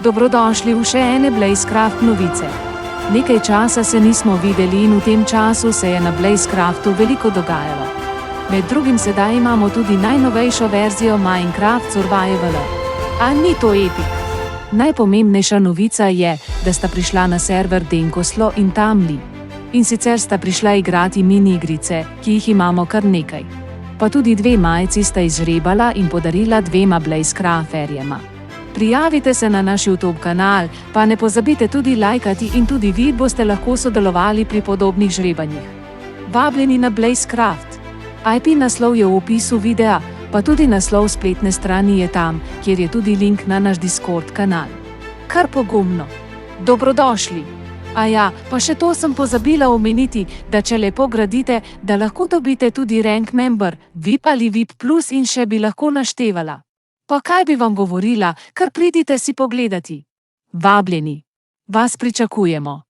Dobrodošli v še ene Blazecraft novice. Nekaj časa se nismo videli in v tem času se je na Blazecraftu veliko dogajalo. Med drugim sedaj imamo tudi najnovejšo verzijo Minecraft Survival. A ni to epik? Najpomembnejša novica je, da sta prišla na server Denkoslo in Tamli. In sicer sta prišla igrati mini igrice, ki jih imamo kar nekaj. Pa tudi 2 majici sta izžrebala in podarila 2 Blazecrafterjema. Prijavite se na naš YouTube kanal, pa ne pozabite tudi lajkati in tudi vi boste lahko sodelovali pri podobnih žrebanjih. Vabljeni na Blazecraft. IP naslov je v opisu videa, pa tudi naslov spletne strani je tam, kjer je tudi link na naš Discord kanal. Kar pogumno. Dobrodošli! A ja, pa še to sem pozabila omeniti, da če lepo gradite, da lahko dobite tudi rank member, VIP ali VIP plus in še bi lahko naštevala. Pa kaj bi vam govorila, kar pridite si pogledati. Vabljeni. Vas pričakujemo.